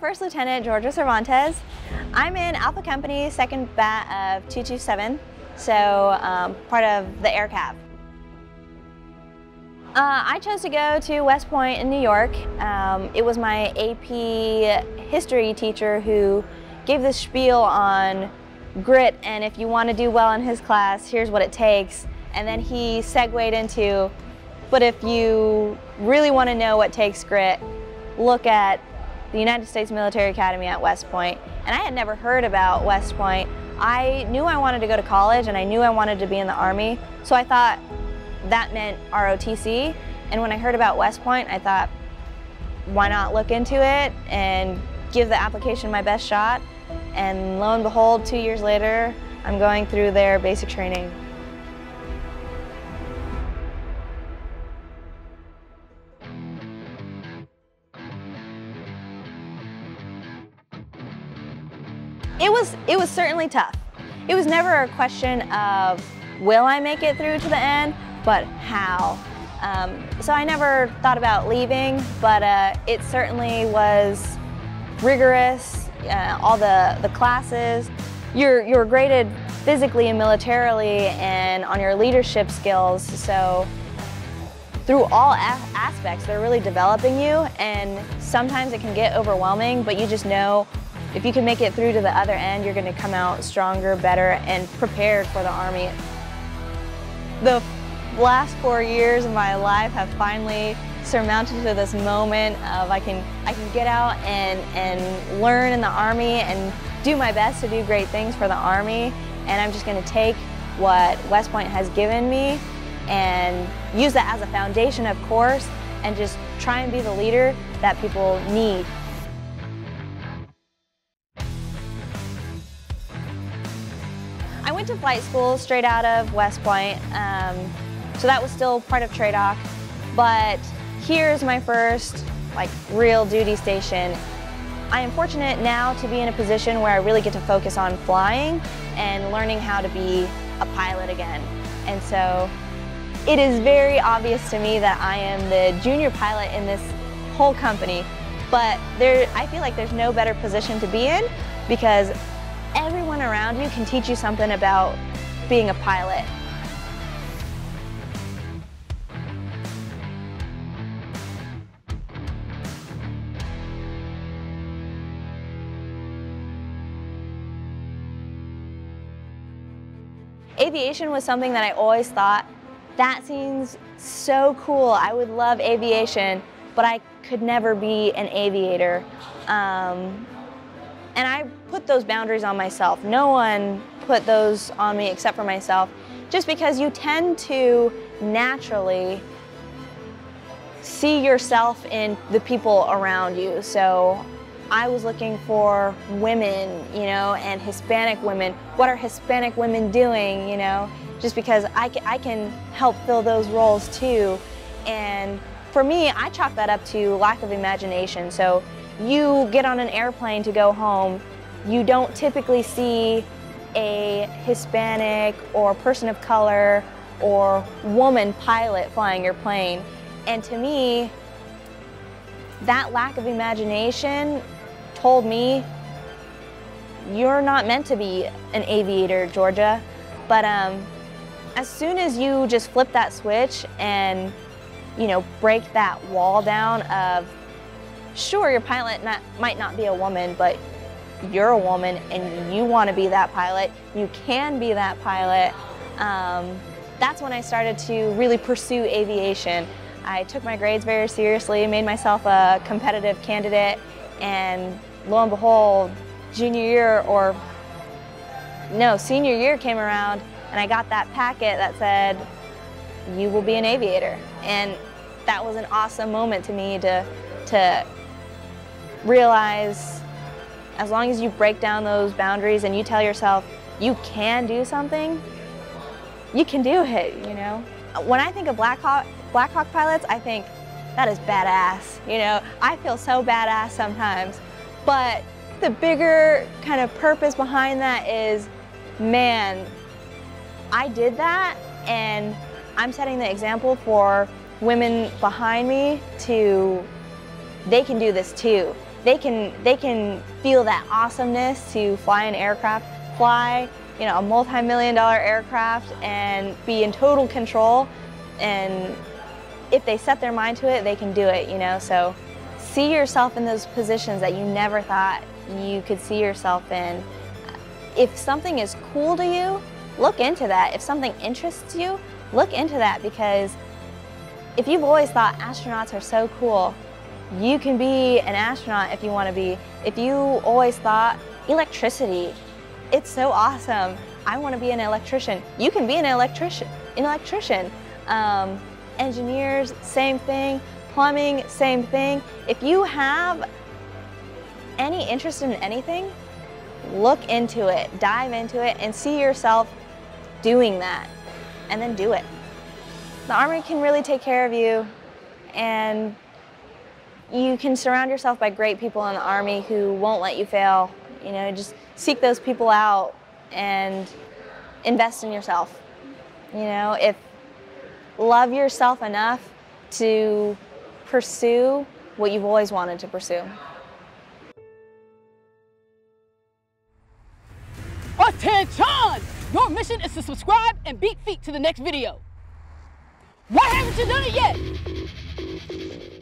First Lieutenant Georgia Cervantes. I'm in Alpha Company, 2nd Bat of 227, so part of the Air Cav. I chose to go to West Point in New York. It was my AP history teacher who gave this spiel on grit, and if you want to do well in his class, here's what it takes. And then he segued into, but if you really want to know what takes grit, look at the United States Military Academy at West Point. And I had never heard about West Point. I knew I wanted to go to college and I knew I wanted to be in the Army, so I thought that meant ROTC. And when I heard about West Point, I thought, why not look into it and give the application my best shot? And lo and behold, 2 years later, I'm going through their basic training. It was certainly tough. It was never a question of will I make it through to the end, but how. So I never thought about leaving, but it certainly was rigorous. All the classes, you're graded physically and militarily and on your leadership skills. So through all aspects, they're really developing you, and sometimes it can get overwhelming, but you just know if you can make it through to the other end, you're going to come out stronger, better, and prepared for the Army. The last 4 years of my life have finally surmounted to this moment of I can get out and learn in the Army and do my best to do great things for the Army. And I'm just going to take what West Point has given me and use that as a foundation, of course, and just try and be the leader that people need. I went to flight school straight out of West Point, so that was still part of TRADOC, but here's my first real duty station. I am fortunate now to be in a position where I really get to focus on flying and learning how to be a pilot again. And so it is very obvious to me that I am the junior pilot in this whole company, but I feel like there's no better position to be in because everyone around you can teach you something about being a pilot. Aviation was something that I always thought, that seems so cool, I would love aviation, but I could never be an aviator. And I put those boundaries on myself. No one put those on me except for myself, just because you tend to naturally see yourself in the people around you. So I was looking for women, and Hispanic women. What are Hispanic women doing, just because I can help fill those roles too. And for me, I chalk that up to lack of imagination. So you get on an airplane to go home, you don't typically see a Hispanic or person of color or woman pilot flying your plane. And to me, that lack of imagination told me, you're not meant to be an aviator, Georgia. But as soon as you just flip that switch and break that wall down of, sure, your pilot might not be a woman, but you're a woman and you want to be that pilot, you can be that pilot. That's when I started to really pursue aviation. I took my grades very seriously, made myself a competitive candidate, and lo and behold, senior year came around and I got that packet that said, you will be an aviator. And that was an awesome moment to me to realize, as long as you break down those boundaries and you tell yourself you can do something, you can do it, When I think of Black Hawk pilots, I think that is badass, I feel so badass sometimes. But the bigger kind of purpose behind that is, man, I did that and I'm setting the example for women behind me they can do this too. they can feel that awesomeness to fly an aircraft, fly, you know, a multi-million-dollar aircraft and be in total control. And if they set their mind to it, they can do it, you know. So see yourself in those positions that you never thought you could see yourself in. If something is cool to you, look into that. If something interests you, look into that, because if you've always thought astronauts are so cool, you can be an astronaut if you want to be. If you always thought electricity, it's so awesome, I want to be an electrician, you can be an electrician. Engineers, same thing. Plumbing, same thing. If you have any interest in anything, look into it, dive into it, and see yourself doing that, and then do it. The Army can really take care of you, and you can surround yourself by great people in the Army who won't let you fail. You know, just seek those people out and invest in yourself. You know, love yourself enough to pursue what you've always wanted to pursue. Attention! Your mission is to subscribe and beat feet to the next video. Why haven't you done it yet?